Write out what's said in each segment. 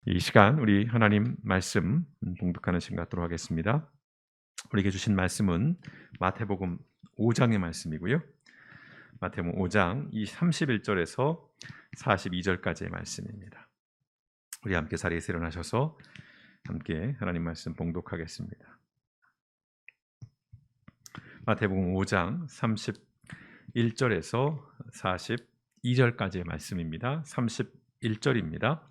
이 시간 우리 하나님 말씀 봉독하는 시간 갖도록 하겠습니다. 우리에게 주신 말씀은 마태복음 5장의 말씀이고요. 마태복음 5장 31절에서 42절까지의 말씀입니다. 우리 함께 자리에서 일어나셔서 함께 하나님 말씀 봉독하겠습니다. 마태복음 5장 31절에서 42절까지의 말씀입니다. 31절입니다.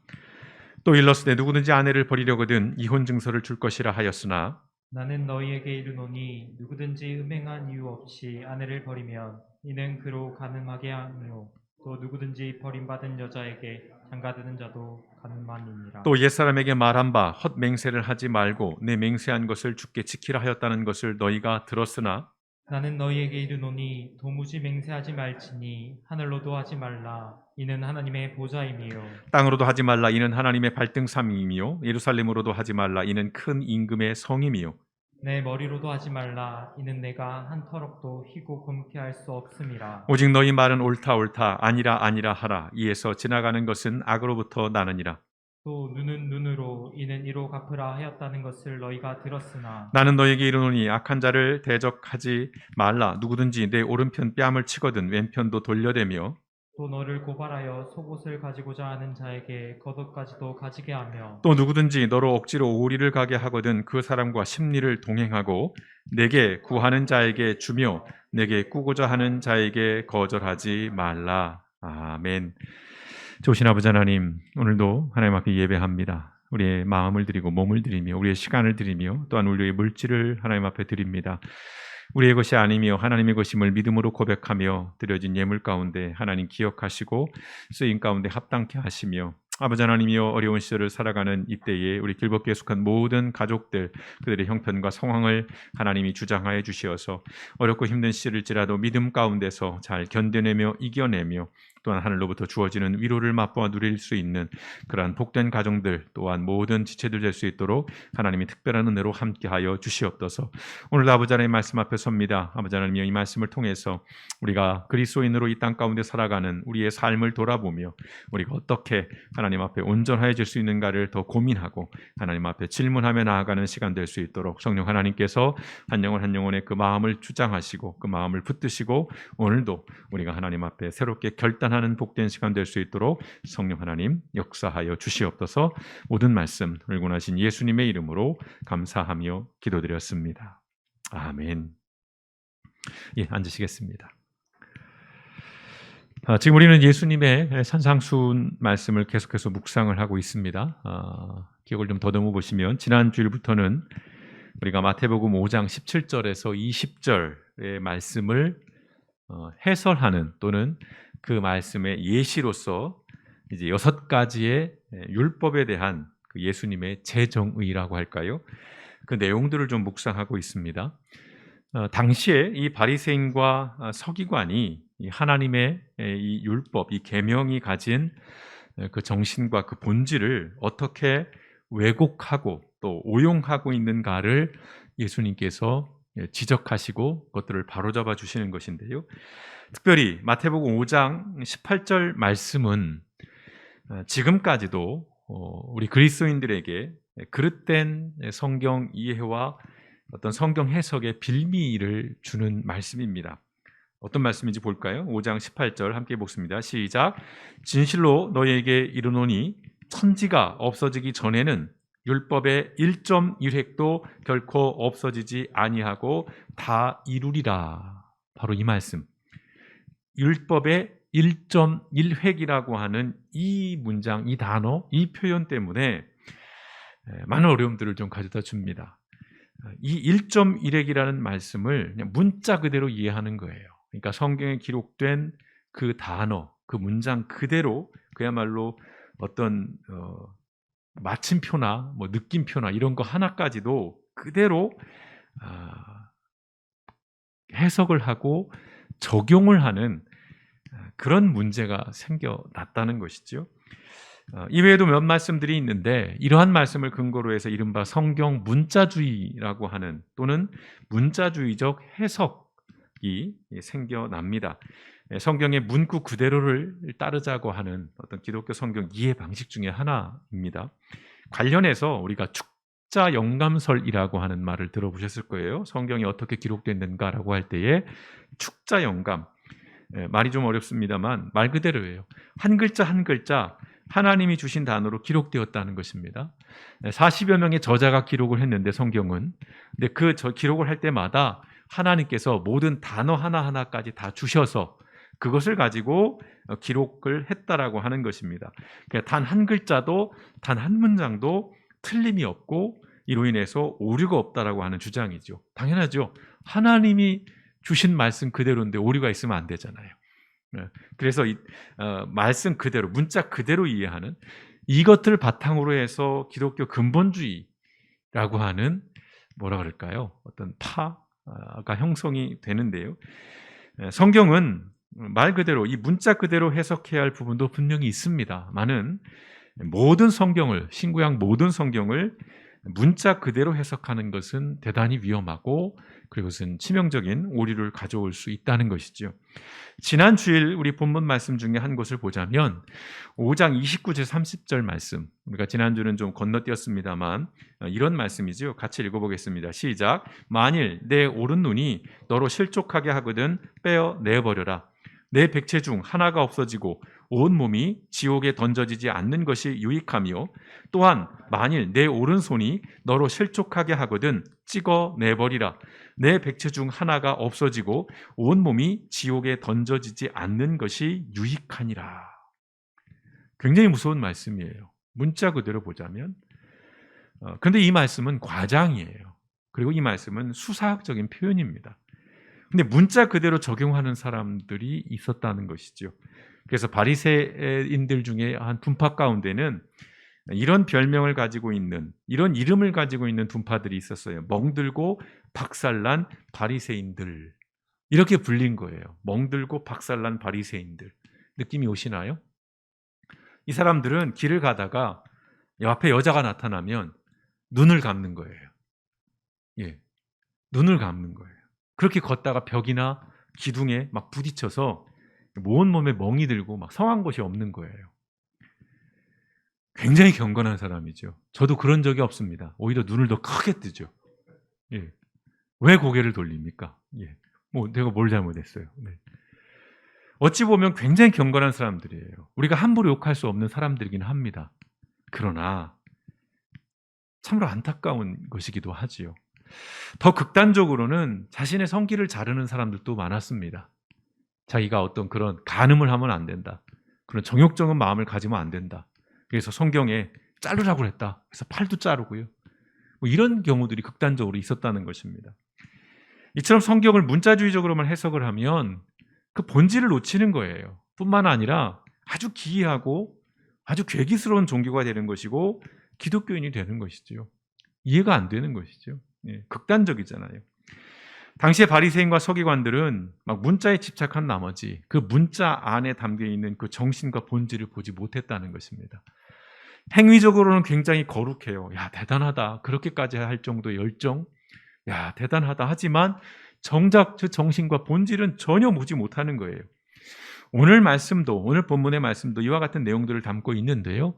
또 일렀으되 누구든지 아내를 버리려거든 이혼 증서를 줄 것이라 하였으나 나는 너희에게 이르노니 누구든지 음행한 이유 없이 아내를 버리면 이는 그로 간음하게 하며 또 누구든지 버림받은 여자에게 장가드는 자도 간음함이니라. 또 옛사람에게 말한 바 헛맹세를 하지 말고 내 맹세한 것을 주께 지키라 하였다는 것을 너희가 들었으나 나는 너희에게 이르노니 도무지 맹세하지 말지니 하늘로도 하지 말라 이는 하나님의 보좌임이요 땅으로도 하지 말라 이는 하나님의 발등삼이며 예루살렘으로도 하지 말라 이는 큰 임금의 성임이요 내 머리로도 하지 말라 이는 내가 한 터럭도 희고 굼게 할 수 없음이라. 오직 너희 말은 옳다 옳다 아니라 아니라 하라 이에서 지나가는 것은 악으로부터 나느니라. 또 눈은 눈으로 이는 이로 갚으라 하였다는 것을 너희가 들었으나 나는 너에게 이르노니 악한 자를 대적하지 말라. 누구든지 내 오른편 뺨을 치거든 왼편도 돌려대며 또 너를 고발하여 속옷을 가지고자 하는 자에게 겉옷까지도 가지게 하며 또 누구든지 너로 억지로 오리를 가게 하거든 그 사람과 심리를 동행하고 내게 구하는 자에게 주며 내게 꾸고자 하는 자에게 거절하지 말라. 아멘. 좋으신 아버지 하나님, 오늘도 하나님 앞에 예배합니다. 우리의 마음을 드리고 몸을 드리며 우리의 시간을 드리며 또한 우리의 물질을 하나님 앞에 드립니다. 우리의 것이 아니며 하나님의 것임을 믿음으로 고백하며 드려진 예물 가운데 하나님 기억하시고 쓰임 가운데 합당케 하시며 아버지 하나님이여 어려운 시절을 살아가는 이때에 우리 길벗기에 속한 모든 가족들 그들의 형편과 상황을 하나님이 주장하여 주시어서 어렵고 힘든 시절일지라도 믿음 가운데서 잘 견뎌내며 이겨내며 또한 하늘로부터 주어지는 위로를 맛보아 누릴 수 있는 그러한 복된 가정들 또한 모든 지체들 될 수 있도록 하나님이 특별한 은혜로 함께하여 주시옵소서. 오늘도 아버지 하나님 말씀 앞에 섭니다. 아버지 하나님 이 말씀을 통해서 우리가 그리스도인으로 이 땅 가운데 살아가는 우리의 삶을 돌아보며 우리가 어떻게 하나님 앞에 온전해질 수 있는가를 더 고민하고 하나님 앞에 질문하며 나아가는 시간 될 수 있도록 성령 하나님께서 한 영혼 한 영혼의 그 마음을 주장하시고 그 마음을 붙드시고 오늘도 우리가 하나님 앞에 새롭게 결단하는 복된 시간 될 수 있도록 성령 하나님 역사하여 주시옵소서. 모든 말씀 을군하신 예수님의 이름으로 감사하며 기도드렸습니다. 아멘. 예, 앉으시겠습니다. 지금 우리는 예수님의 산상수훈 말씀을 계속해서 묵상을 하고 있습니다. 기억을 좀 더듬어 보시면 지난 주일부터는 우리가 마태복음 5장 17절에서 20절의 말씀을 해설하는 또는 그 말씀의 예시로서 이제 6가지의 율법에 대한 그 예수님의 재정의라고 할까요? 그 내용들을 좀 묵상하고 있습니다. 당시에 이 바리새인과 서기관이 이 하나님의 이 율법, 이 계명이 가진 그 정신과 그 본질을 어떻게 왜곡하고 또 오용하고 있는가를 예수님께서 지적하시고 그것들을 바로잡아 주시는 것인데요. 특별히 마태복음 5장 18절 말씀은 지금까지도 우리 그리스도인들에게 그릇된 성경 이해와 어떤 성경 해석의 빌미를 주는 말씀입니다. 어떤 말씀인지 볼까요? 5장 18절 함께 보겠습니다. 시작. 진실로 너희에게 이르노니 천지가 없어지기 전에는 율법의 1.1획도 결코 없어지지 아니하고 다 이루리라. 바로 이 말씀. 율법의 1.1획이라고 하는 이 문장, 이 단어, 이 표현 때문에 많은 어려움들을 좀 가져다 줍니다. 이 1.1획이라는 말씀을 그냥 문자 그대로 이해하는 거예요. 그러니까 성경에 기록된 그 단어, 그 문장 그대로 그야말로 어떤 마침표나 뭐 느낌표나 이런 거 하나까지도 그대로 해석을 하고 적용을 하는 그런 문제가 생겨났다는 것이죠. 이외에도 몇 말씀들이 있는데 이러한 말씀을 근거로 해서 이른바 성경 문자주의라고 하는 또는 문자주의적 해석이 생겨납니다. 성경의 문구 그대로를 따르자고 하는 어떤 기독교 성경 이해 방식 중에 하나입니다. 관련해서 우리가 축자 영감설이라고 하는 말을 들어보셨을 거예요. 성경이 어떻게 기록됐는가라고 할 때에 축자 영감, 말이 좀 어렵습니다만 말 그대로예요. 한 글자 한 글자 하나님이 주신 단어로 기록되었다는 것입니다. 40여 명의 저자가 기록을 했는데 성경은, 근데 그 기록을 할 때마다 하나님께서 모든 단어 하나하나까지 다 주셔서 그것을 가지고 기록을 했다라고 하는 것입니다. 그러니까 단 한 글자도 단 한 문장도 틀림이 없고 이로 인해서 오류가 없다라고 하는 주장이죠. 당연하죠. 하나님이 주신 말씀 그대로인데 오류가 있으면 안 되잖아요. 그래서 말씀 그대로, 문자 그대로 이해하는 이것들을 바탕으로 해서 기독교 근본주의라고 하는 뭐라 그럴까요? 어떤 파가 형성이 되는데요. 성경은 말 그대로 이 문자 그대로 해석해야 할 부분도 분명히 있습니다. 많은 모든 성경을, 신구약 모든 성경을 문자 그대로 해석하는 것은 대단히 위험하고 그것은 치명적인 오류를 가져올 수 있다는 것이죠. 지난 주일 우리 본문 말씀 중에 한 곳을 보자면 5장 29절 30절 말씀, 우리가 지난주는 좀 건너뛰었습니다만 이런 말씀이죠. 같이 읽어보겠습니다. 시작. 만일 내 오른눈이 너로 실족하게 하거든 빼어 내버려라. 내 백체 중 하나가 없어지고 온 몸이 지옥에 던져지지 않는 것이 유익하며, 또한 만일 내 오른손이 너로 실족하게 하거든 찍어 내버리라. 내 백체 중 하나가 없어지고 온 몸이 지옥에 던져지지 않는 것이 유익하니라. 굉장히 무서운 말씀이에요. 문자 그대로 보자면. 그런데 이 말씀은 과장이에요. 그리고 이 말씀은 수사학적인 표현입니다. 근데 문자 그대로 적용하는 사람들이 있었다는 것이죠. 그래서 바리새인들 중에 한 분파 가운데는 이런 별명을 가지고 있는, 이런 이름을 가지고 있는 분파들이 있었어요. 멍들고 박살난 바리새인들, 이렇게 불린 거예요. 멍들고 박살난 바리새인들. 느낌이 오시나요? 이 사람들은 길을 가다가 앞에 여자가 나타나면 눈을 감는 거예요. 예, 눈을 감는 거예요. 그렇게 걷다가 벽이나 기둥에 막 부딪혀서 온 몸에 멍이 들고 막 성한 곳이 없는 거예요. 굉장히 경건한 사람이죠. 저도 그런 적이 없습니다. 오히려 눈을 더 크게 뜨죠. 예. 왜 고개를 돌립니까? 예. 뭐 내가 뭘 잘못했어요. 네. 어찌 보면 굉장히 경건한 사람들이에요. 우리가 함부로 욕할 수 없는 사람들이긴 합니다. 그러나 참으로 안타까운 것이기도 하지요. 더 극단적으로는 자신의 성기를 자르는 사람들도 많았습니다. 자기가 어떤 그런 간음을 하면 안 된다, 그런 정욕적인 마음을 가지면 안 된다, 그래서 성경에 자르라고 했다, 그래서 팔도 자르고요. 뭐 이런 경우들이 극단적으로 있었다는 것입니다. 이처럼 성경을 문자주의적으로만 해석을 하면 그 본질을 놓치는 거예요. 뿐만 아니라 아주 기이하고 아주 괴기스러운 종교가 되는 것이고 기독교인이 되는 것이죠. 이해가 안 되는 것이죠. 예, 극단적이잖아요. 당시의 바리새인과 서기관들은 막 문자에 집착한 나머지 그 문자 안에 담겨 있는 그 정신과 본질을 보지 못했다는 것입니다. 행위적으로는 굉장히 거룩해요. 야, 대단하다. 그렇게까지 할 정도의 열정. 야, 대단하다. 하지만 정작 그 정신과 본질은 전혀 보지 못하는 거예요. 오늘 말씀도, 오늘 본문의 말씀도 이와 같은 내용들을 담고 있는데요.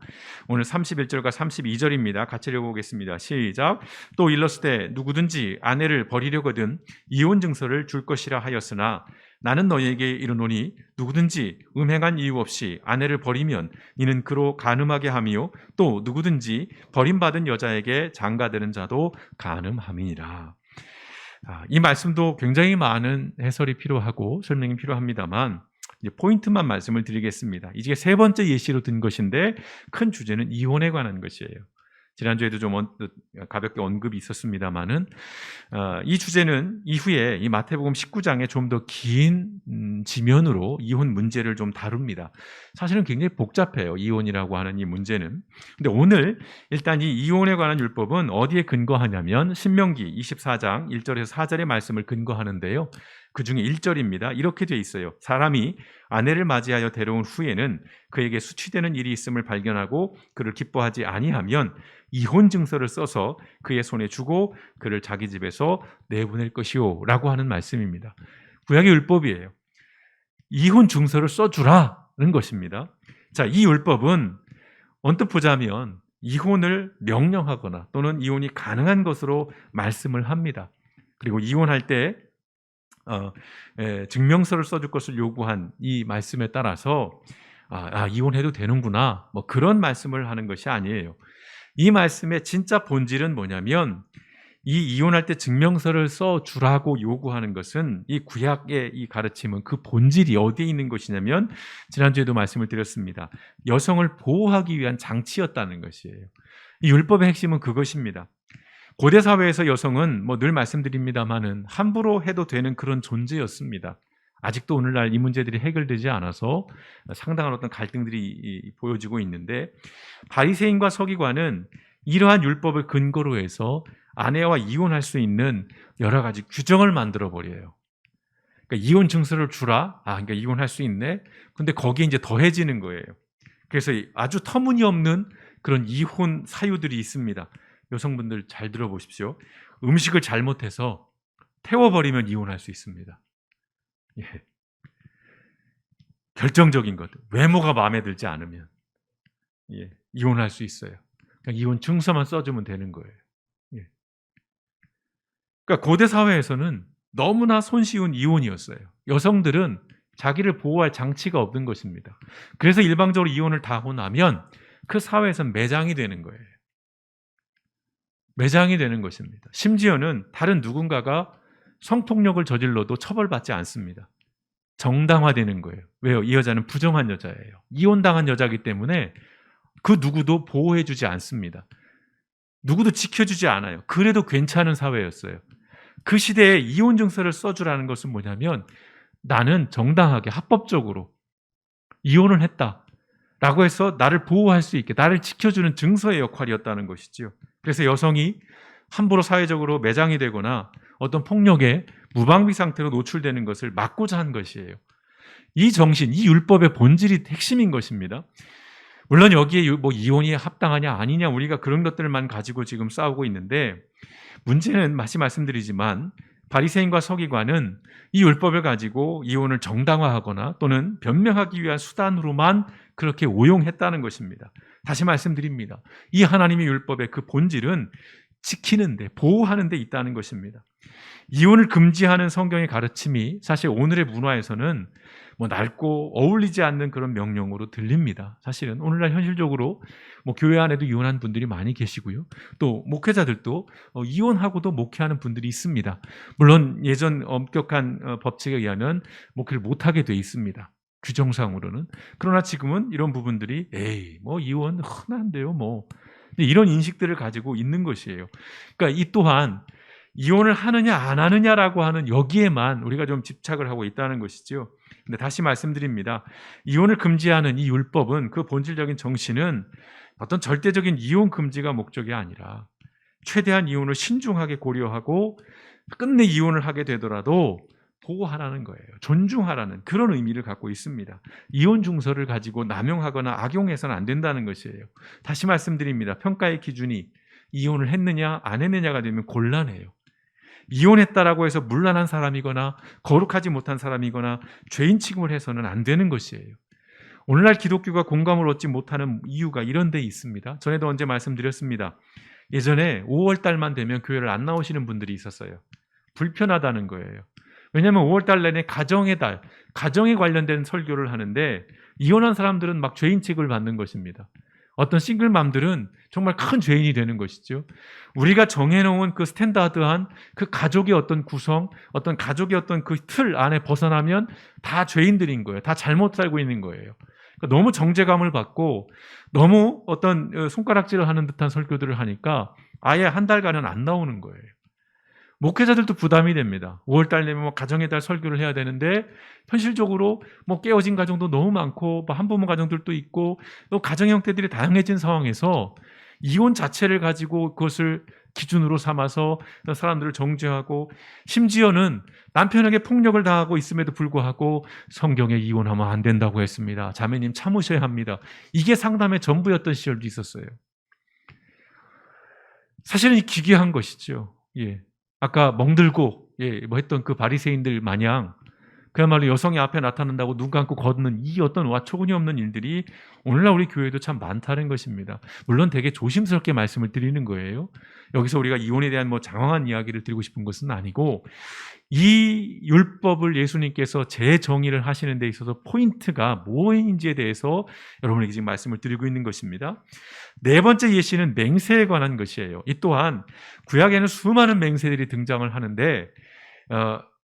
오늘 31절과 32절입니다. 같이 읽어보겠습니다. 시작. 또 일렀을 누구든지 아내를 버리려거든 이혼 증서를 줄 것이라 하였으나 나는 너희에게 이르노니 누구든지 음행한 이유 없이 아내를 버리면 이는 그로 간음하게 하며 또 누구든지 버림받은 여자에게 장가드는 자도 간음함이니라. 이 말씀도 굉장히 많은 해설이 필요하고 설명이 필요합니다만 이제 포인트만 말씀을 드리겠습니다. 이게 세 번째 예시로 든 것인데 큰 주제는 이혼에 관한 것이에요. 지난주에도 좀 가볍게 언급이 있었습니다만은 이 주제는 이후에 이 마태복음 19장에 좀 더 긴 지면으로 이혼 문제를 좀 다룹니다. 사실은 굉장히 복잡해요. 이혼이라고 하는 이 문제는. 근데 오늘 일단 이 이혼에 관한 율법은 어디에 근거하냐면 신명기 24장 1절에서 4절의 말씀을 근거하는데요. 그 중에 1절입니다. 이렇게 돼 있어요. 사람이 아내를 맞이하여 데려온 후에는 그에게 수치되는 일이 있음을 발견하고 그를 기뻐하지 아니하면 이혼 증서를 써서 그의 손에 주고 그를 자기 집에서 내보낼 것이요 라고 하는 말씀입니다. 구약의 율법이에요. 이혼 증서를 써주라는 것입니다. 자, 이 율법은 언뜻 보자면 이혼을 명령하거나 또는 이혼이 가능한 것으로 말씀을 합니다. 그리고 이혼할 때 증명서를 써줄 것을 요구한 이 말씀에 따라서 이혼해도 되는구나, 뭐 그런 말씀을 하는 것이 아니에요. 이 말씀의 진짜 본질은 뭐냐면, 이 이혼할 때 증명서를 써주라고 요구하는 것은, 이 구약의 이 가르침은 그 본질이 어디에 있는 것이냐면, 지난주에도 말씀을 드렸습니다. 여성을 보호하기 위한 장치였다는 것이에요. 이 율법의 핵심은 그것입니다. 고대 사회에서 여성은 뭐 늘 말씀드립니다마는 함부로 해도 되는 그런 존재였습니다. 아직도 오늘날 이 문제들이 해결되지 않아서 상당한 어떤 갈등들이 보여지고 있는데, 바리새인과 서기관은 이러한 율법을 근거로 해서 아내와 이혼할 수 있는 여러 가지 규정을 만들어 버려요. 그러니까 이혼 증서를 주라. 그러니까 이혼할 수 있네. 근데 거기에 이제 더해지는 거예요. 그래서 아주 터무니없는 그런 이혼 사유들이 있습니다. 여성분들 잘 들어보십시오. 음식을 잘못해서 태워버리면 이혼할 수 있습니다. 예. 결정적인 것, 외모가 마음에 들지 않으면 이혼할 수 있어요. 그냥 이혼 증서만 써주면 되는 거예요. 예. 그러니까 고대 사회에서는 너무나 손쉬운 이혼이었어요. 여성들은 자기를 보호할 장치가 없는 것입니다. 그래서 일방적으로 이혼을 다 하고 나면 그 사회에서는 매장이 되는 거예요. 매장이 되는 것입니다. 심지어는 다른 누군가가 성폭력을 저질러도 처벌받지 않습니다. 정당화되는 거예요. 왜요? 이 여자는 부정한 여자예요. 이혼당한 여자이기 때문에 그 누구도 보호해주지 않습니다. 누구도 지켜주지 않아요. 그래도 괜찮은 사회였어요. 그 시대에 이혼 증서를 써주라는 것은 뭐냐면, 나는 정당하게 합법적으로 이혼을 했다라고 해서 나를 보호할 수 있게, 나를 지켜주는 증서의 역할이었다는 것이지요. 그래서 여성이 함부로 사회적으로 매장이 되거나 어떤 폭력에 무방비 상태로 노출되는 것을 막고자 한 것이에요. 이 정신, 이 율법의 본질이 핵심인 것입니다. 물론 여기에 뭐 이혼이 합당하냐 아니냐, 우리가 그런 것들만 가지고 지금 싸우고 있는데, 문제는 다시 말씀드리지만 바리새인과 서기관은 이 율법을 가지고 이혼을 정당화하거나 또는 변명하기 위한 수단으로만 그렇게 오용했다는 것입니다. 다시 말씀드립니다. 이 하나님의 율법의 그 본질은 지키는데, 보호하는 데 있다는 것입니다. 이혼을 금지하는 성경의 가르침이 사실 오늘의 문화에서는 뭐 낡고 어울리지 않는 그런 명령으로 들립니다. 사실은 오늘날 현실적으로 뭐 교회 안에도 이혼한 분들이 많이 계시고요. 또 목회자들도 이혼하고도 목회하는 분들이 있습니다. 물론 예전 엄격한 법칙에 의하면 목회를 못하게 돼 있습니다. 규정상으로는. 그러나 지금은 이런 부분들이 뭐 이혼 흔한데요 뭐, 이런 인식들을 가지고 있는 것이에요. 그러니까 이 또한 이혼을 하느냐 안 하느냐라고 하는 여기에만 우리가 좀 집착을 하고 있다는 것이죠. 근데 다시 말씀드립니다. 이혼을 금지하는 이 율법은 그 본질적인 정신은 어떤 절대적인 이혼 금지가 목적이 아니라 최대한 이혼을 신중하게 고려하고 끝내 이혼을 하게 되더라도 보호하라는 거예요. 존중하라는 그런 의미를 갖고 있습니다. 이혼 증서를 가지고 남용하거나 악용해서는 안 된다는 것이에요. 다시 말씀드립니다. 평가의 기준이 이혼을 했느냐 안 했느냐가 되면 곤란해요. 이혼했다라고 해서 문란한 사람이거나 거룩하지 못한 사람이거나 죄인 취급을 해서는 안 되는 것이에요. 오늘날 기독교가 공감을 얻지 못하는 이유가 이런 데 있습니다. 전에도 언제 말씀드렸습니다. 예전에 5월 달만 되면 교회를 안 나오시는 분들이 있었어요. 불편하다는 거예요. 왜냐하면 5월 달 내내 가정의 달, 가정에 관련된 설교를 하는데 이혼한 사람들은 막 죄인 취급을 받는 것입니다. 어떤 싱글맘들은 정말 큰 죄인이 되는 것이죠. 우리가 정해놓은 그 스탠다드한 그 가족의 어떤 구성, 어떤 가족의 어떤 그 틀 안에 벗어나면 다 죄인들인 거예요. 다 잘못 살고 있는 거예요. 그러니까 너무 정죄감을 받고 너무 어떤 손가락질을 하는 듯한 설교들을 하니까 아예 한 달간은 안 나오는 거예요. 목회자들도 부담이 됩니다. 5월달 되면 뭐 가정의 달 설교를 해야 되는데 현실적으로 뭐 깨어진 가정도 너무 많고 뭐 한부모 가정들도 있고 또 가정 형태들이 다양해진 상황에서 이혼 자체를 가지고 그것을 기준으로 삼아서 사람들을 정죄하고 심지어는 남편에게 폭력을 당하고 있음에도 불구하고 성경에 이혼하면 안 된다고 했습니다. 자매님 참으셔야 합니다. 이게 상담의 전부였던 시절도 있었어요. 사실은 기괴한 것이죠. 아까 멍들고 뭐 했던 그 바리새인들 마냥 그야말로 여성이 앞에 나타난다고 눈 감고 걷는 이 어떤 와초근이 없는 일들이 오늘날 우리 교회도 참 많다는 것입니다. 물론 되게 조심스럽게 말씀을 드리는 거예요. 여기서 우리가 이혼에 대한 뭐 장황한 이야기를 드리고 싶은 것은 아니고, 이 율법을 예수님께서 재정의를 하시는 데 있어서 포인트가 무엇인지에 대해서 여러분에게 지금 말씀을 드리고 있는 것입니다. 네 번째 예시는 맹세에 관한 것이에요. 이 또한 구약에는 수많은 맹세들이 등장을 하는데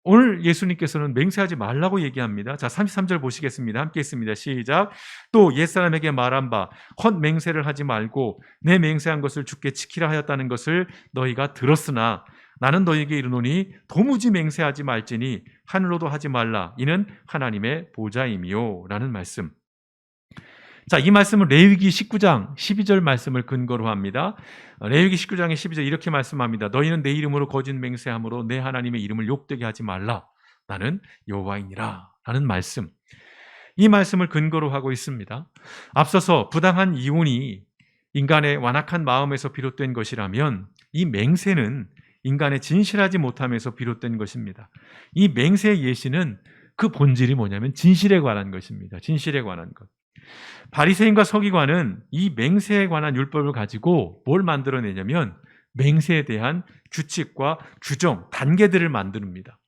오늘 예수님께서는 맹세하지 말라고 얘기합니다. 자, 33절 보시겠습니다. 함께 있습니다. 시작. 또 옛사람에게 말한 바 헛 맹세를 하지 말고 내 맹세한 것을 주께 지키라 하였다는 것을 너희가 들었으나 나는 너희에게 이르노니 도무지 맹세하지 말지니 하늘로도 하지 말라. 이는 하나님의 보좌임이요. 라는 말씀. 자, 이 말씀은 레위기 19장 12절 말씀을 근거로 합니다. 레위기 19장의 12절 이렇게 말씀합니다. 너희는 내 이름으로 거짓 맹세함으로 내 하나님의 이름을 욕되게 하지 말라. 나는 여호와이니라. 라는 말씀. 이 말씀을 근거로 하고 있습니다. 앞서서 부당한 이혼이 인간의 완악한 마음에서 비롯된 것이라면 이 맹세는 인간의 진실하지 못함에서 비롯된 것입니다. 이 맹세의 예시는 그 본질이 뭐냐면 진실에 관한 것입니다. 진실에 관한 것. 바리새인과 서기관은 이 맹세에 관한 율법을 가지고 뭘 만들어내냐면 맹세에 대한 규칙과 규정, 단계들을 만듭니다.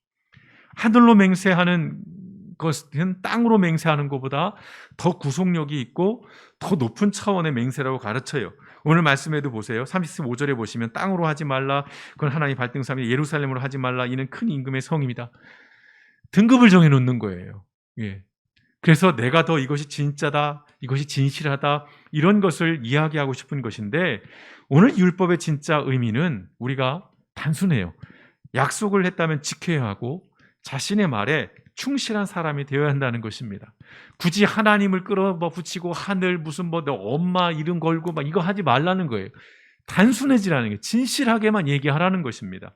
하늘로 맹세하는 것은 땅으로 맹세하는 것보다 더 구속력이 있고 더 높은 차원의 맹세라고 가르쳐요. 오늘 말씀에도 보세요. 35절에 보시면 땅으로 하지 말라. 그건 하나님 발등삼이 예루살렘으로 하지 말라. 이는 큰 임금의 성입니다. 등급을 정해놓는 거예요. 예. 그래서 내가 더 이것이 진짜다, 이것이 진실하다, 이런 것을 이야기하고 싶은 것인데, 오늘 율법의 진짜 의미는 우리가 단순해요. 약속을 했다면 지켜야 하고 자신의 말에 충실한 사람이 되어야 한다는 것입니다. 굳이 하나님을 끌어붙이고 하늘 무슨 너 엄마 이름 걸고 막 이거 하지 말라는 거예요. 단순해지라는 게 진실하게만 얘기하라는 것입니다.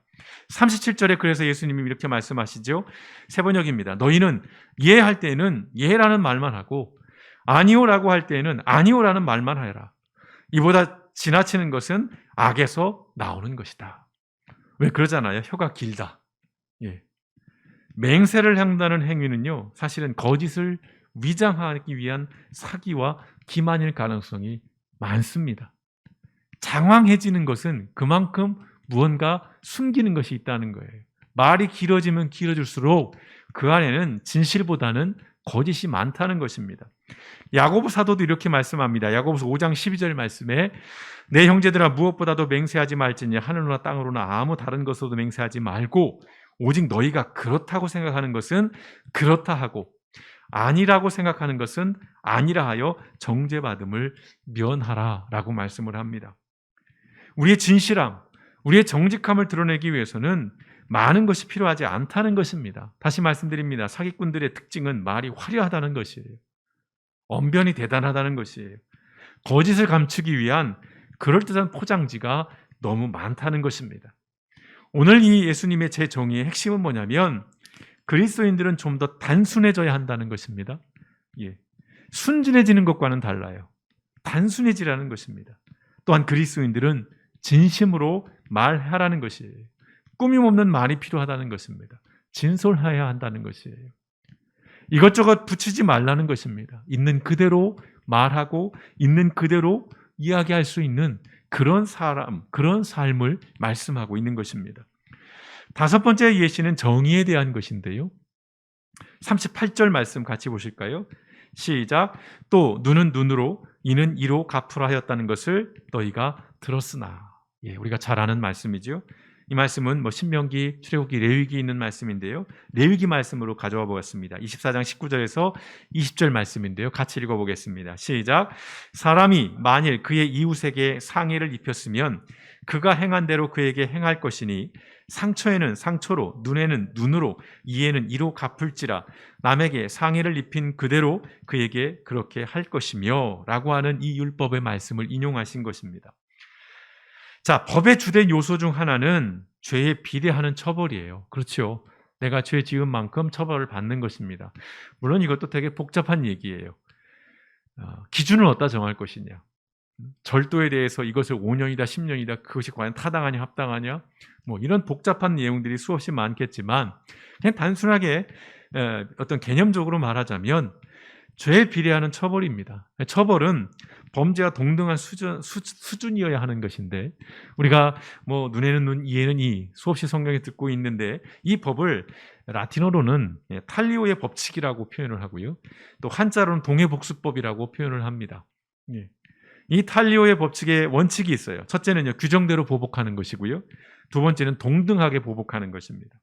37절에 그래서 예수님이 이렇게 말씀하시죠. 세 번역입니다. 너희는 예할 때는 예라는 말만 하고 아니오라고 할 때는 아니오라는 말만 하여라. 이보다 지나치는 것은 악에서 나오는 것이다. 왜 그러잖아요. 혀가 길다. 예. 맹세를 한다는 행위는요, 사실은 거짓을 위장하기 위한 사기와 기만일 가능성이 많습니다. 장황해지는 것은 그만큼 무언가 숨기는 것이 있다는 거예요. 말이 길어지면 길어질수록 그 안에는 진실보다는 거짓이 많다는 것입니다. 야고보 사도도 이렇게 말씀합니다. 야고보서 5장 12절 말씀에 내 형제들아 무엇보다도 맹세하지 말지니 하늘로나 땅으로나 아무 다른 것으로도 맹세하지 말고 오직 너희가 그렇다고 생각하는 것은 그렇다 하고 아니라고 생각하는 것은 아니라 하여 정죄받음을 면하라 라고 말씀을 합니다. 우리의 진실함, 우리의 정직함을 드러내기 위해서는 많은 것이 필요하지 않다는 것입니다. 다시 말씀드립니다. 사기꾼들의 특징은 말이 화려하다는 것이에요. 언변이 대단하다는 것이에요. 거짓을 감추기 위한 그럴듯한 포장지가 너무 많다는 것입니다. 오늘 이 예수님의 재정의의 핵심은 뭐냐면 그리스도인들은 좀 더 단순해져야 한다는 것입니다. 예. 순진해지는 것과는 달라요. 단순해지라는 것입니다. 또한 그리스도인들은 진심으로 말하라는 것이에요. 꾸밈 없는 말이 필요하다는 것입니다. 진솔해야 한다는 것이에요. 이것저것 붙이지 말라는 것입니다. 있는 그대로 말하고 있는 그대로 이야기할 수 있는 그런 사람, 그런 삶을 말씀하고 있는 것입니다. 다섯 번째 예시는 정의에 대한 것인데요. 38절 말씀 같이 보실까요? 시작. 또 눈은 눈으로 이는 이로 갚으라 하였다는 것을 너희가 들었으나. 예, 우리가 잘 아는 말씀이죠. 이 말씀은 신명기, 출애굽기, 레위기 있는 말씀인데요. 레위기 말씀으로 가져와 보겠습니다. 24장 19절에서 20절 말씀인데요. 같이 읽어보겠습니다. 시작. 사람이 만일 그의 이웃에게 상해를 입혔으면 그가 행한 대로 그에게 행할 것이니 상처에는 상처로, 눈에는 눈으로, 이에는 이로 갚을지라. 남에게 상해를 입힌 그대로 그에게 그렇게 할 것이며 라고 하는 이 율법의 말씀을 인용하신 것입니다. 자, 법의 주된 요소 중 하나는 죄에 비례하는 처벌이에요. 그렇죠. 내가 죄 지은 만큼 처벌을 받는 것입니다. 물론 이것도 되게 복잡한 얘기예요. 기준을 어디다 정할 것이냐. 절도에 대해서 이것을 5년이다 10년이다 그것이 과연 타당하냐 합당하냐 뭐 이런 복잡한 내용들이 수없이 많겠지만 그냥 단순하게 어떤 개념적으로 말하자면 죄에 비례하는 처벌입니다. 처벌은 범죄와 동등한 수준이어야 하는 것인데 우리가 뭐 눈에는 눈, 이에는 이 수없이 성경에 듣고 있는데 이 법을 라틴어로는 탈리오의 법칙이라고 표현을 하고요. 또 한자로는 동해복수법이라고 표현을 합니다. 예. 이 탈리오의 법칙의 원칙이 있어요. 첫째는요, 규정대로 보복하는 것이고요. 두 번째는 동등하게 보복하는 것입니다.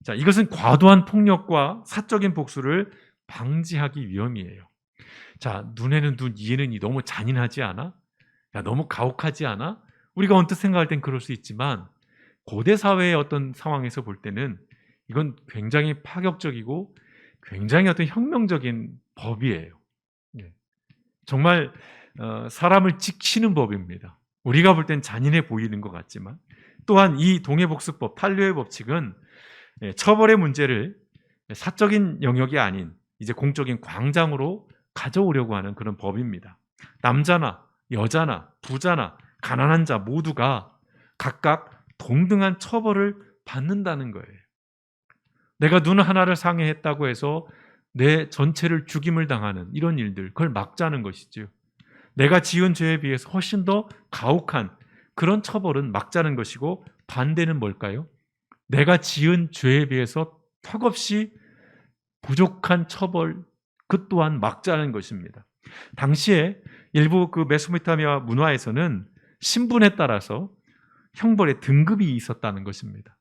자, 이것은 과도한 폭력과 사적인 복수를 방지하기 위함이에요. 자, 눈에는 눈, 이에는 이 너무 잔인하지 않아? 야, 너무 가혹하지 않아? 우리가 언뜻 생각할 땐 그럴 수 있지만 고대 사회의 어떤 상황에서 볼 때는 이건 굉장히 파격적이고 굉장히 어떤 혁명적인 법이에요. 정말 사람을 지키는 법입니다. 우리가 볼 땐 잔인해 보이는 것 같지만 또한 이 동해복수법, 탈리오의 법칙은 처벌의 문제를 사적인 영역이 아닌 이제 공적인 광장으로 가져오려고 하는 그런 법입니다. 남자나 여자나 부자나 가난한 자 모두가 각각 동등한 처벌을 받는다는 거예요. 내가 눈 하나를 상해했다고 해서 내 전체를 죽임을 당하는 이런 일들, 그걸 막자는 것이죠. 내가 지은 죄에 비해서 훨씬 더 가혹한 그런 처벌은 막자는 것이고 반대는 뭘까요? 내가 지은 죄에 비해서 턱없이 부족한 처벌, 그 또한 막자는 것입니다. 당시에 일부 그 메소포타미아 문화에서는 신분에 따라서 형벌의 등급이 있었다는 것입니다.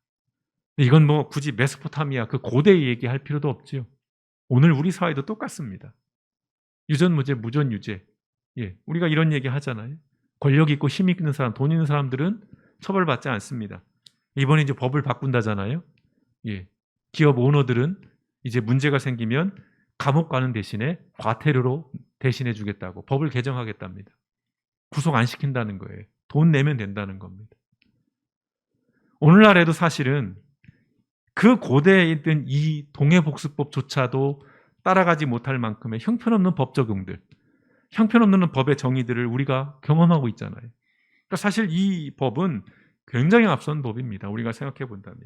이건 뭐 굳이 메소포타미아 그 고대 얘기할 필요도 없죠. 오늘 우리 사회도 똑같습니다. 유전무죄, 무전유죄. 예, 우리가 이런 얘기 하잖아요. 권력 있고 힘 있는 사람, 돈 있는 사람들은 처벌받지 않습니다. 이번에 이제 법을 바꾼다잖아요. 예, 기업 오너들은 이제 문제가 생기면 감옥 가는 대신에 과태료로 대신해 주겠다고 법을 개정하겠답니다. 구속 안 시킨다는 거예요. 돈 내면 된다는 겁니다. 오늘날에도 사실은 그 고대에 있던 이 동해복수법조차도 따라가지 못할 만큼의 형편없는 법 적용들, 형편없는 법의 정의들을 우리가 경험하고 있잖아요. 그러니까 사실 이 법은 굉장히 앞선 법입니다. 우리가 생각해 본다면.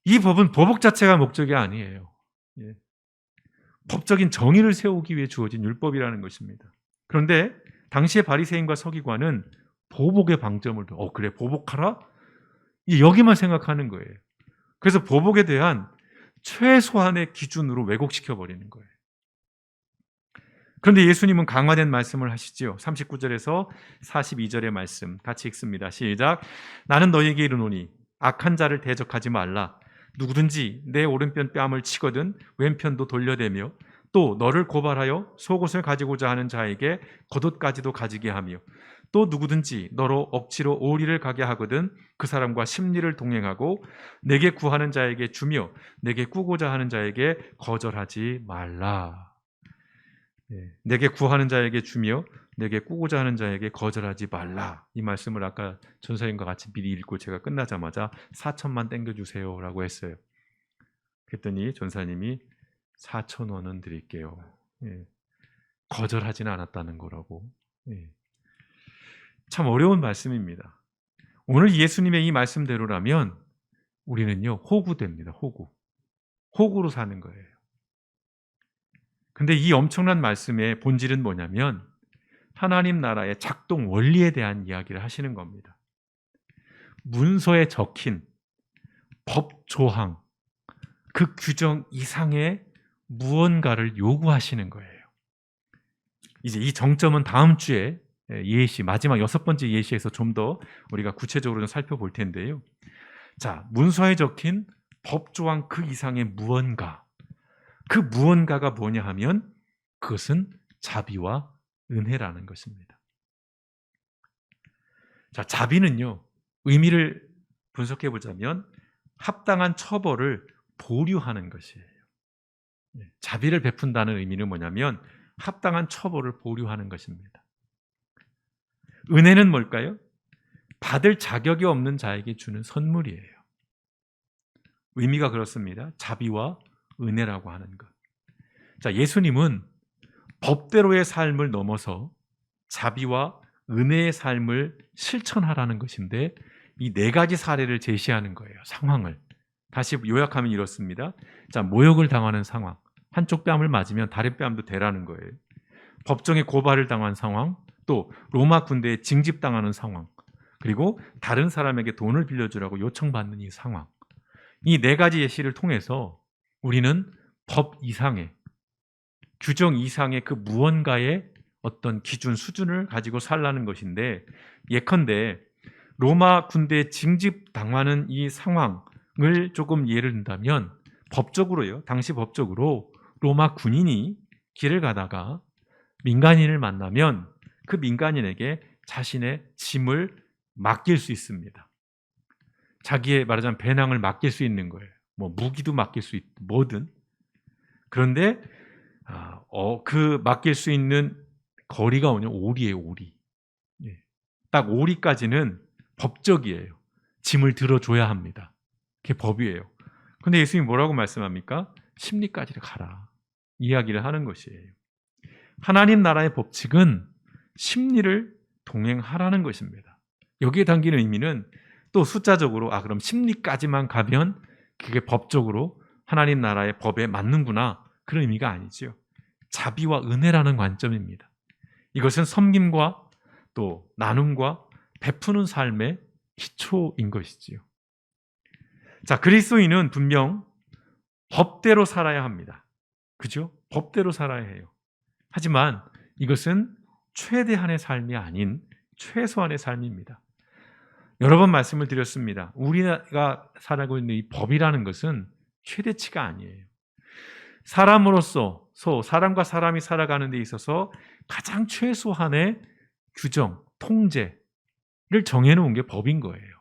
이 법은 보복 자체가 목적이 아니에요. 예. 법적인 정의를 세우기 위해 주어진 율법이라는 것입니다. 그런데 당시의 바리새인과 서기관은 보복의 방점을 그래 보복하라? 여기만 생각하는 거예요. 그래서 보복에 대한 최소한의 기준으로 왜곡시켜 버리는 거예요. 그런데 예수님은 강화된 말씀을 하시지요. 39절에서 42절의 말씀 같이 읽습니다. 시작. 나는 너희에게 이르노니 악한 자를 대적하지 말라. 누구든지 내 오른편 뺨을 치거든 왼편도 돌려대며 또 너를 고발하여 속옷을 가지고자 하는 자에게 겉옷까지도 가지게 하며 또 누구든지 너로 억지로 오리를 가게 하거든 그 사람과 심리를 동행하고 내게 구하는 자에게 주며 내게 꾸고자 하는 자에게 거절하지 말라. 내게 구하는 자에게 주며 내게 꾸고자 하는 자에게 거절하지 말라. 이 말씀을 아까 전사님과 같이 미리 읽고 제가 끝나자마자 4천만 땡겨주세요 라고 했어요. 그랬더니 전사님이 4,000원은 드릴게요. 거절하지는 않았다는 거라고. 참 어려운 말씀입니다. 오늘 예수님의 이 말씀대로라면 우리는요 호구됩니다. 호구로 사는 거예요. 근데 이 엄청난 말씀의 본질은 뭐냐면 하나님 나라의 작동 원리에 대한 이야기를 하시는 겁니다. 문서에 적힌 법 조항, 그 규정 이상의 무언가를 요구하시는 거예요. 이제 이 정점은 다음 주에 예시, 마지막 6번째 예시에서 좀 더 우리가 구체적으로 좀 살펴볼 텐데요. 자, 문서에 적힌 법 조항 그 이상의 무언가. 그 무언가가 뭐냐 하면 그것은 자비와 은혜라는 것입니다. 자, 자비는요, 의미를 분석해 보자면 합당한 처벌을 보류하는 것이에요. 자비를 베푼다는 의미는 뭐냐면 합당한 처벌을 보류하는 것입니다. 은혜는 뭘까요? 받을 자격이 없는 자에게 주는 선물이에요. 의미가 그렇습니다. 자비와 은혜라고 하는 것. 자, 예수님은 법대로의 삶을 넘어서 자비와 은혜의 삶을 실천하라는 것인데 이 네 가지 사례를 제시하는 거예요. 상황을. 다시 요약하면 이렇습니다. 자, 모욕을 당하는 상황. 한쪽 뺨을 맞으면 다른 뺨도 대라는 거예요. 법정에 고발을 당한 상황, 또 로마 군대에 징집당하는 상황, 그리고 다른 사람에게 돈을 빌려주라고 요청받는 이 상황. 이 네 가지 예시를 통해서 우리는 법 이상의, 규정 이상의 그 무언가의 어떤 기준, 수준을 가지고 살라는 것인데, 예컨대 로마 군대에 징집당하는 이 상황을 조금 예를 든다면 법적으로요. 당시 법적으로 로마 군인이 길을 가다가 민간인을 만나면 그 민간인에게 자신의 짐을 맡길 수 있습니다. 자기의 말하자면 배낭을 맡길 수 있는 거예요. 뭐 무기도 맡길 수 있고 뭐든. 그런데 그 맡길 수 있는 거리가 뭐냐? 오리예요, 오리. 예. 딱 오리까지는 법적이에요. 짐을 들어줘야 합니다. 그게 법이에요. 근데 예수님이 뭐라고 말씀합니까? 십리까지를 가라. 이야기를 하는 것이에요. 하나님 나라의 법칙은 십리를 동행하라는 것입니다. 여기에 담기는 의미는 또 숫자적으로 그럼 십리까지만 가면 그게 법적으로 하나님 나라의 법에 맞는구나, 그런 의미가 아니죠. 자비와 은혜라는 관점입니다. 이것은 섬김과 또 나눔과 베푸는 삶의 기초인 것이지요. 자, 그리스도인은 분명 법대로 살아야 합니다. 그죠? 법대로 살아야 해요. 하지만 이것은 최대한의 삶이 아닌 최소한의 삶입니다. 여러 번 말씀을 드렸습니다. 우리가 살아가고 있는 이 법이라는 것은 최대치가 아니에요. 사람으로서 사람과 사람이 살아가는 데 있어서 가장 최소한의 규정, 통제를 정해놓은 게 법인 거예요.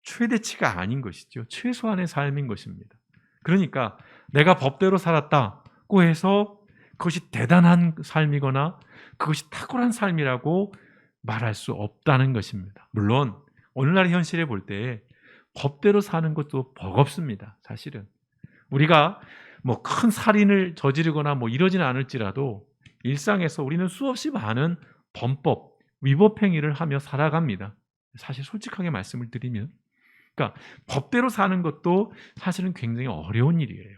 최대치가 아닌 것이죠. 최소한의 삶인 것입니다. 그러니까 내가 법대로 살았다고 해서 그것이 대단한 삶이거나 그것이 탁월한 삶이라고 말할 수 없다는 것입니다. 물론 오늘날의 현실에 볼 때 법대로 사는 것도 버겁습니다. 사실은 우리가 뭐 큰 살인을 저지르거나 뭐 이러지는 않을지라도 일상에서 우리는 수없이 많은 범법, 위법 행위를 하며 살아갑니다. 사실 솔직하게 말씀을 드리면, 그러니까 법대로 사는 것도 사실은 굉장히 어려운 일이에요.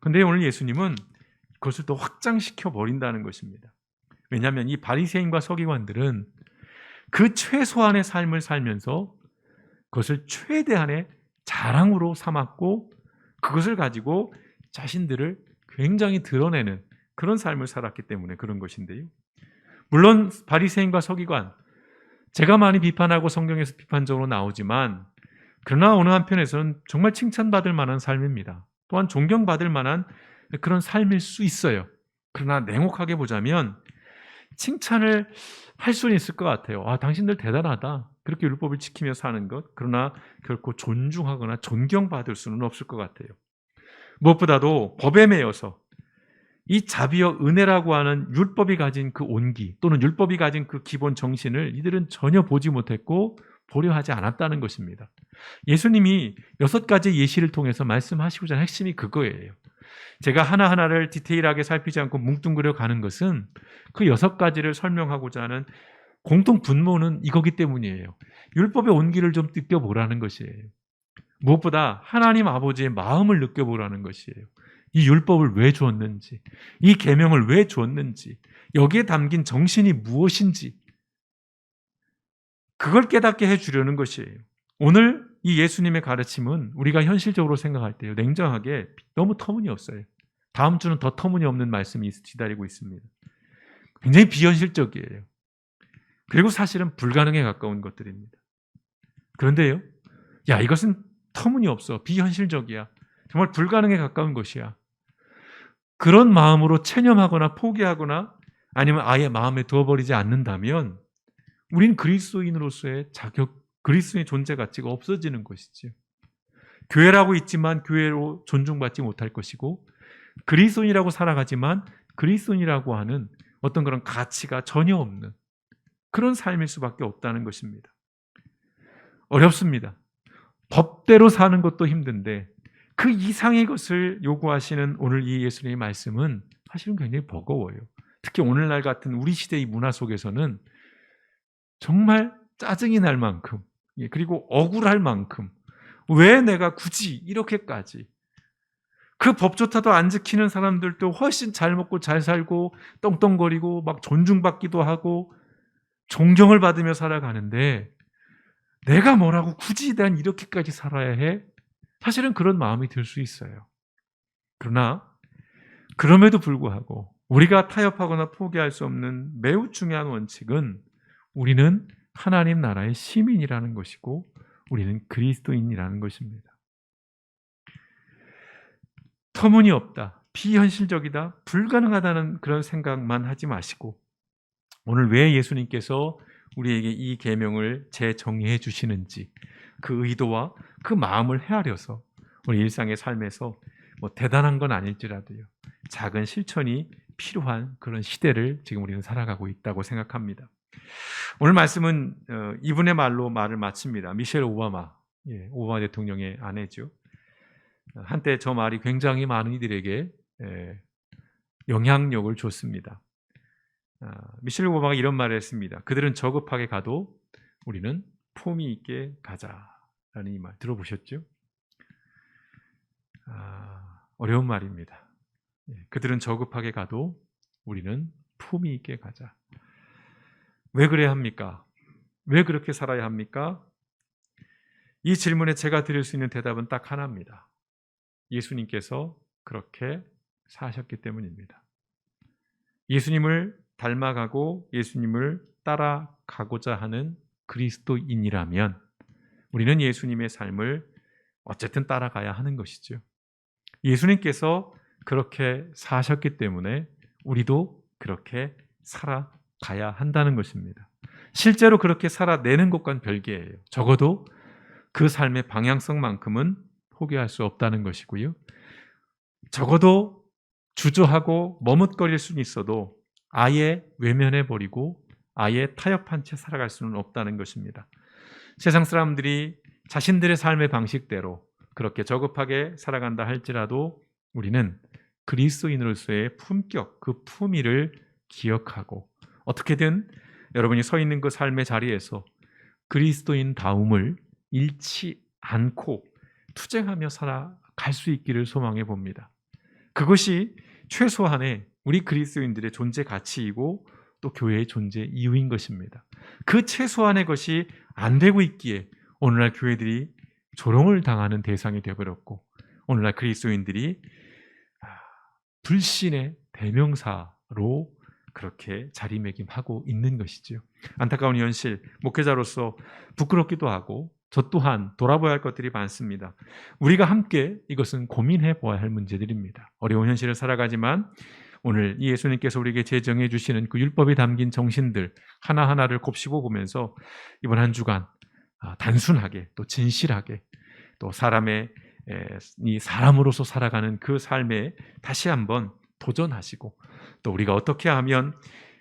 근데 오늘 예수님은 그것을 또 확장시켜 버린다는 것입니다. 왜냐하면 이 바리새인과 서기관들은 그 최소한의 삶을 살면서 그것을 최대한의 자랑으로 삼았고 그것을 가지고 자신들을 굉장히 드러내는 그런 삶을 살았기 때문에 그런 것인데요. 물론 바리새인과 서기관, 제가 많이 비판하고 성경에서 비판적으로 나오지만 그러나 어느 한편에서는 정말 칭찬받을 만한 삶입니다. 또한 존경받을 만한 그런 삶일 수 있어요. 그러나 냉혹하게 보자면 칭찬을 할 수는 있을 것 같아요. 당신들 대단하다. 그렇게 율법을 지키며 사는 것. 그러나 결코 존중하거나 존경받을 수는 없을 것 같아요. 무엇보다도 법에 매여서 이 자비와 은혜라고 하는 율법이 가진 그 온기 또는 율법이 가진 그 기본 정신을 이들은 전혀 보지 못했고 보려 하지 않았다는 것입니다. 예수님이 6가지 예시를 통해서 말씀하시고자 하는 핵심이 그거예요. 제가 하나하나를 디테일하게 살피지 않고 뭉뚱그려 가는 것은 그 6가지를 설명하고자 하는 공통 분모는 이거기 때문이에요. 율법의 온기를 좀 느껴보라는 것이에요. 무엇보다 하나님 아버지의 마음을 느껴보라는 것이에요. 이 율법을 왜 주었는지, 이 계명을 왜 주었는지, 여기에 담긴 정신이 무엇인지 그걸 깨닫게 해주려는 것이에요. 오늘 이 예수님의 가르침은 우리가 현실적으로 생각할 때요, 냉정하게 너무 터무니없어요. 다음 주는 더 터무니없는 말씀이 기다리고 있습니다. 굉장히 비현실적이에요. 그리고 사실은 불가능에 가까운 것들입니다. 그런데요, 이것은 터무니없어, 비현실적이야, 정말 불가능에 가까운 것이야. 그런 마음으로 체념하거나 포기하거나 아니면 아예 마음에 두어버리지 않는다면 우린 그리스도인으로서의 자격, 그리스도인의 존재 가치가 없어지는 것이죠. 교회라고 있지만 교회로 존중받지 못할 것이고 그리스도인이라고 살아가지만 그리스도인이라고 하는 어떤 그런 가치가 전혀 없는 그런 삶일 수밖에 없다는 것입니다. 어렵습니다. 법대로 사는 것도 힘든데 그 이상의 것을 요구하시는 오늘 이 예수님의 말씀은 사실은 굉장히 버거워요. 특히 오늘날 같은 우리 시대의 문화 속에서는 정말 짜증이 날 만큼, 그리고 억울할 만큼, 왜 내가 굳이 이렇게까지, 그 법조차도 안 지키는 사람들도 훨씬 잘 먹고 잘 살고 떵떵거리고 막 존중받기도 하고 존경을 받으며 살아가는데 내가 뭐라고 굳이 난 이렇게까지 살아야 해? 사실은 그런 마음이 들 수 있어요. 그러나 그럼에도 불구하고 우리가 타협하거나 포기할 수 없는 매우 중요한 원칙은 우리는 하나님 나라의 시민이라는 것이고 우리는 그리스도인이라는 것입니다. 터무니없다, 비현실적이다, 불가능하다는 그런 생각만 하지 마시고 오늘 왜 예수님께서 우리에게 이 계명을 재정의해 주시는지 그 의도와 그 마음을 헤아려서 우리 일상의 삶에서 뭐 대단한 건 아닐지라도요, 작은 실천이 필요한 그런 시대를 지금 우리는 살아가고 있다고 생각합니다. 오늘 말씀은 이분의 말로 말을 마칩니다. 미셸 오바마, 오바마 대통령의 아내죠. 한때 저 말이 굉장히 많은 이들에게 영향력을 줬습니다. 미셸 오바마가 이런 말을 했습니다. 그들은 저급하게 가도 우리는 품위 있게 가자라는 이 말 들어보셨죠? 어려운 말입니다. 그들은 저급하게 가도 우리는 품위 있게 가자. 왜 그래야 합니까? 왜 그렇게 살아야 합니까? 이 질문에 제가 드릴 수 있는 대답은 딱 하나입니다. 예수님께서 그렇게 사셨기 때문입니다. 예수님을 닮아가고 예수님을 따라가고자 하는 그리스도인이라면 우리는 예수님의 삶을 어쨌든 따라가야 하는 것이죠. 예수님께서 그렇게 사셨기 때문에 우리도 그렇게 살아가야 한다는 것입니다. 실제로 그렇게 살아내는 것과는 별개예요. 적어도 그 삶의 방향성만큼은 포기할 수 없다는 것이고요. 적어도 주저하고 머뭇거릴 수는 있어도 아예 외면해버리고 아예 타협한 채 살아갈 수는 없다는 것입니다. 세상 사람들이 자신들의 삶의 방식대로 그렇게 저급하게 살아간다 할지라도 우리는 그리스도인으로서의 품격, 그 품위를 기억하고 어떻게든 여러분이 서 있는 그 삶의 자리에서 그리스도인다움을 잃지 않고 투쟁하며 살아갈 수 있기를 소망해 봅니다. 그것이 최소한의 우리 그리스도인들의 존재 가치이고 또 교회의 존재 이유인 것입니다. 그 최소한의 것이 안 되고 있기에 오늘날 교회들이 조롱을 당하는 대상이 되어버렸고 오늘날 그리스도인들이 불신의 대명사로 그렇게 자리매김하고 있는 것이죠. 안타까운 현실, 목회자로서 부끄럽기도 하고 저 또한 돌아봐야 할 것들이 많습니다. 우리가 함께 이것은 고민해 보아야 할 문제들입니다. 어려운 현실을 살아가지만 오늘 이 예수님께서 우리에게 제정해 주시는 그 율법이 담긴 정신들 하나하나를 곱씹어 보면서 이번 한 주간 단순하게 또 진실하게 또 이 사람으로서 살아가는 그 삶에 다시 한번 도전하시고 또 우리가 어떻게 하면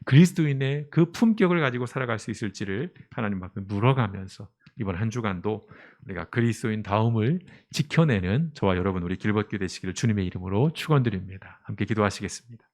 그리스도인의 그 품격을 가지고 살아갈 수 있을지를 하나님 앞에 물어가면서 이번 한 주간도 우리가 그리스도인 다움을 지켜내는 저와 여러분 우리 길벗기 되시기를 주님의 이름으로 축원드립니다. 함께 기도하시겠습니다.